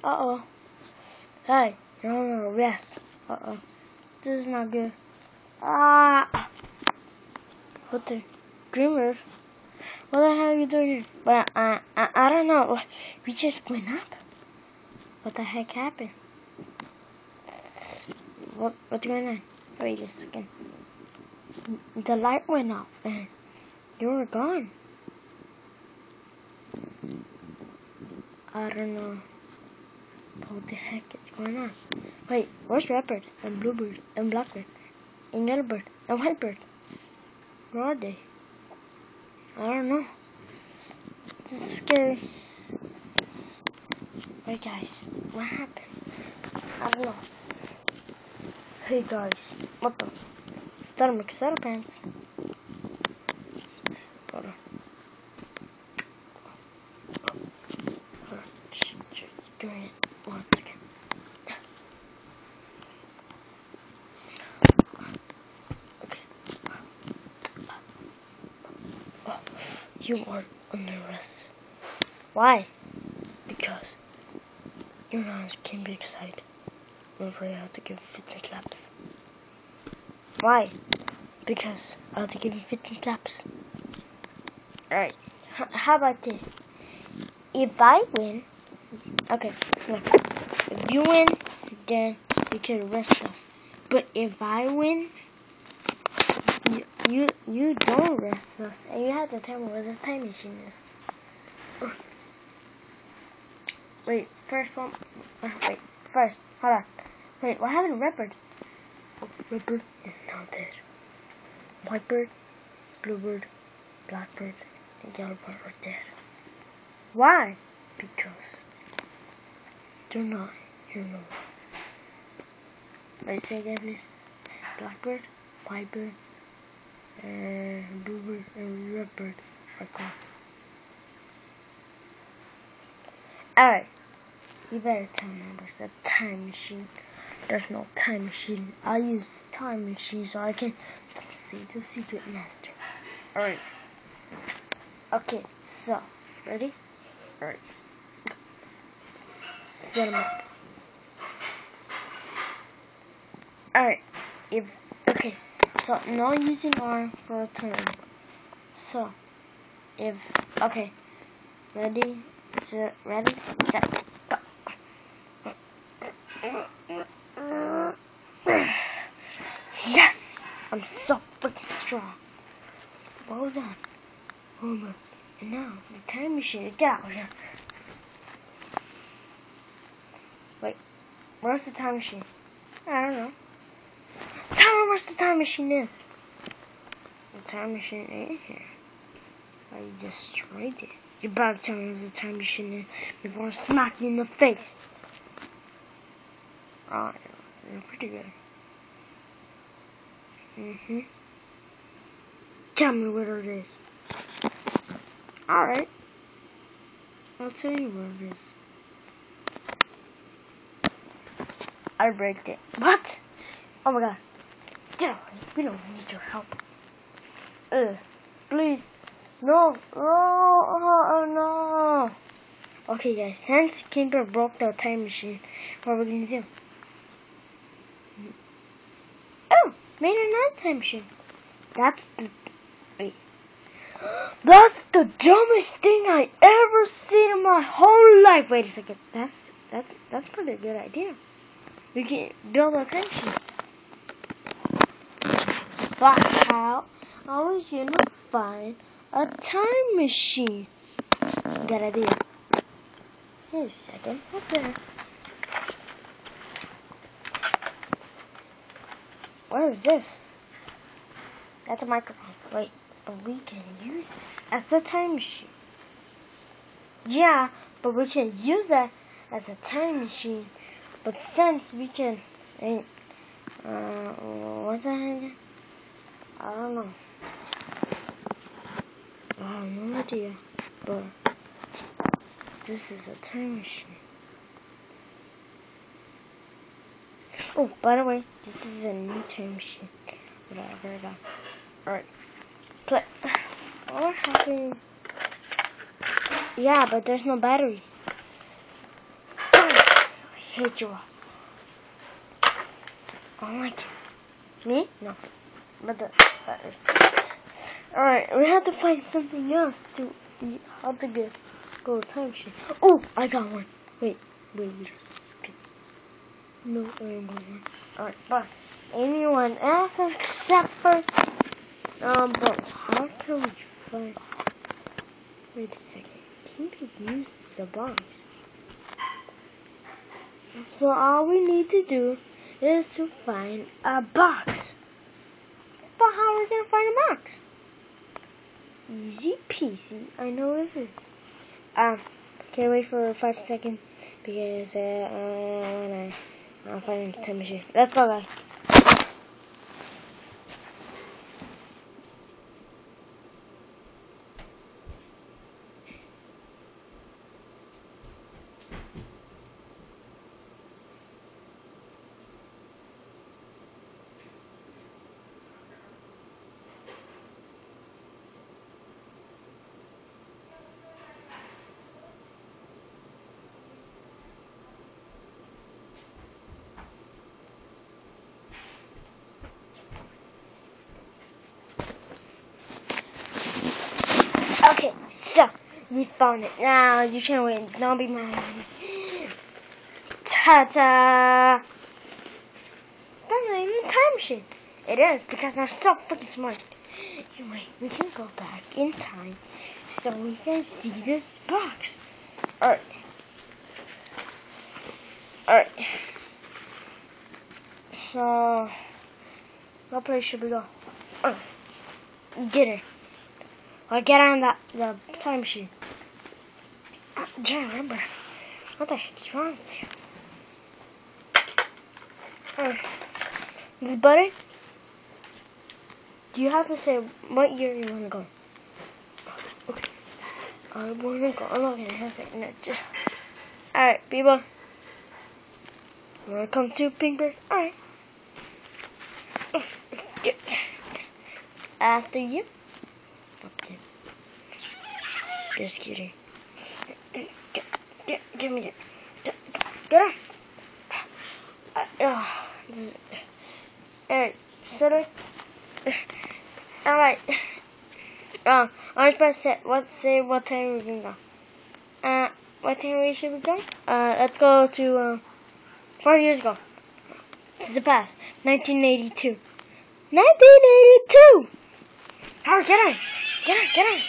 Uh-oh. Hey, you're under arrest. Uh-oh. This is not good. Ah! What the? Dreamer? What the hell are you doing here? But I don't know. We just went up. What the heck happened? What's going on? Wait a second. The light went off and you were gone. I don't know. What the heck is going on? Wait, where's Redbird and Bluebird and Blackbird and Yellowbird and Whitebird? Where are they? I don't know. This is scary. Wait guys, what happened? I don't know. Hey guys, what the? Start mixer pants. Hold on. Give me 1 second. Okay. Oh, you are under arrest. Why? Because your arms can be excited. Therefore, you have to give 15 claps. Why? Because I have to give you 15 claps. Alright. How about this? If I win, okay, look. If you win, then you can arrest us. But if I win, you don't arrest us, and you have to tell me where the time machine is. Wait, first, hold on. Wait, what happened to Redbird? Oh, Redbird is now dead. Whitebird, Bluebird, Blackbird, and Yellowbird are dead. Why? Because they're not here no more. Wait, say again, please. Blackbird, Whitebird, and Bluebird, and Redbird are gone. Alright, you better tell me there's a time machine. There's no time machine. I use time machine so I can see the secret master. Alright. Okay, so, ready? Alright. Set them up. Alright, okay, so no using arm for a turn. So, okay, ready, set, go. Yes! I'm so freaking strong. Hold on. And now, the time machine, get out of here. Wait, where's the time machine? I don't know. Tell me where the time machine is. The time machine ain't here. I destroyed it. You better tell me where the time machine is before I smack you in the face. Oh, you're pretty good. Tell me where it is. Alright. I'll tell you where it is. I break it. What? Oh my god. Darling, we don't need your help. Please. No. Oh, no. Okay, guys. Since Kimber broke the time machine, what are we going to do? Oh, made another time machine. That's the... Wait. That's the dumbest thing I ever seen in my whole life. Wait a second. That's pretty good idea. We can build a time machine. But how are we gonna find a time machine? Good idea. Wait a second. What the? What is this? That's a microphone. Wait, but we can use this as a time machine. Yeah, but we can use that as a time machine. But since we can, what's that again? I don't know. I have no idea. But this is a time machine. Oh, by the way, this is a new time machine. Whatever. Alright. But what happened? Yeah, but there's no battery. hate giraffe. I don't like it. Me? No. But the alright, we have to find something else to eat. How to go time machine. Oh, I got one. Wait, just skip. No, I ain't got one. Alright, bye. Anyone else except for but how can we find? Wait a second. Can we use the box? So all we need to do is to find a box. But how are we gonna find a box? Easy peasy. I know what it is. Can't wait for 5 seconds because I'll find the time machine. Let's go, guys. Okay, so we found it. Now you can win. Don't be mad at me. Ta-ta! That's not even a time machine. It is because I'm so freaking smart. Anyway, we can go back in time so we can see this box. Alright. So, what place should we go? Get it. Or get on the time machine. I'm trying to remember. What the heck is wrong with you? This butter? Do you have to say what year you want to go? Okay. I want to go. Oh, okay. Just. Alright, people. Wanna come to Pink Bird? Alright. After you. Fucking. Just kidding. Give me it. Get on. Alright, set it. Alright. I was about to say, let's say what time we can go. What time we should we go? Let's go to, 4 years ago. To the past. 1982. 1982! Howard, get on! Get on!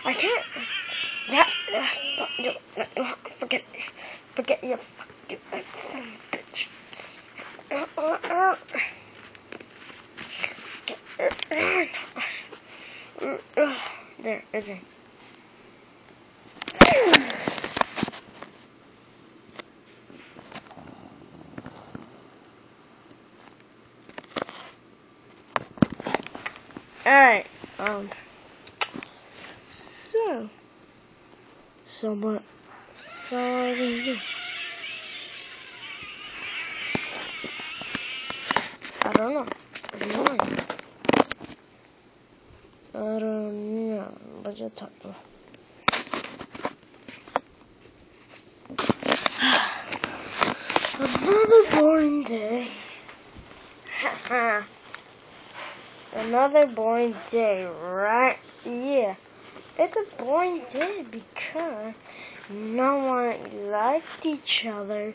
I can't. Forget you. Fuck you, son of a bitch. There, it's in. Alright, so what do you do? I don't know. I don't know what you're talking about. Another boring day. Another boring day, right? Yeah. It's a boring day because no one liked each other.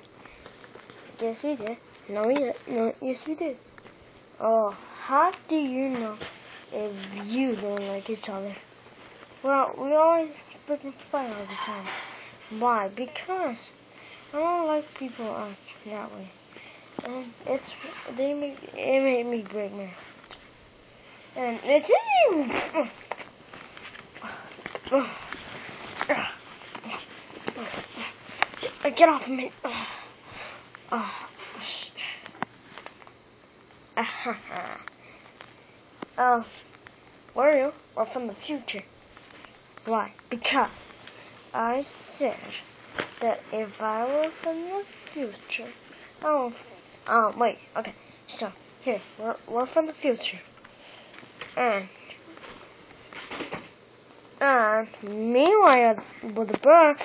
Yes, we did. No, we did. No, yes, we did. Oh, how do you know if you don't like each other? Well, we always freaking fight all the time. Why? Because I don't like people that way. And it made me break my heart. And it's easy. Get off of me. Where are you? We're from the future. Why? Because I said that if I were from the future. Wait. Okay. So here, we're from the future. And meanwhile, with the bird,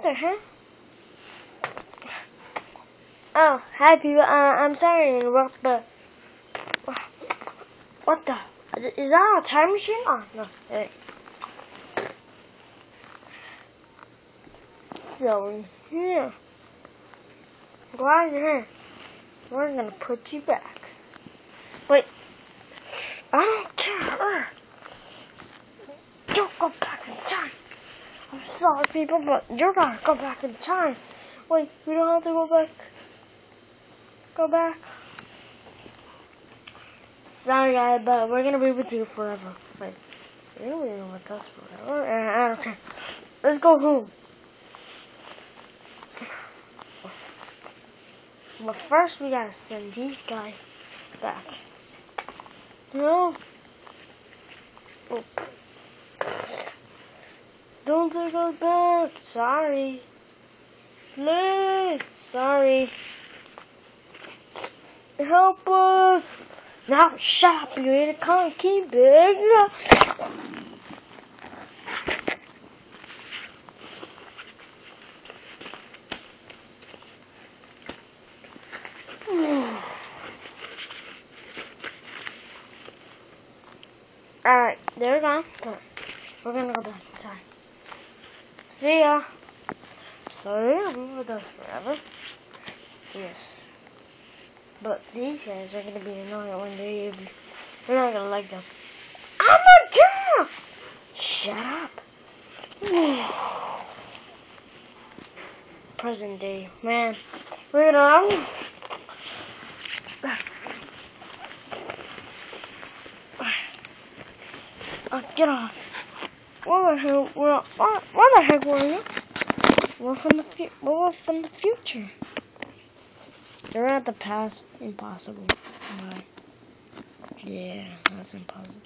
the heck? Oh, hi people. I'm sorry to interrupt, but what the? Is that a time machine? Oh no. Hey. So here, right here, we're gonna put you back. Wait, I don't care. Don't go back in time. I'm sorry, people, but you're gonna go back in time. Wait, we don't have to go back. Go back. Sorry, guys, but we're gonna be with you forever. Wait, you're gonna be with us forever? I don't care. Let's go home. But first, we gotta send these guys back. No. Oh. Don't take us back. Sorry. Please. Sorry. Help us. Now shut up, you ain't can't keep it. Alright, they're gone. We're gonna go back in time. See ya. Sorry, I'll be with us forever. Yes. But these guys are gonna be annoying when they're not gonna like them. I'm a girl! Shut up. Present day. Man, we're gonna... get off. What the heck were you? We're from the future. You're at the past. Impossible. Yeah, that's impossible.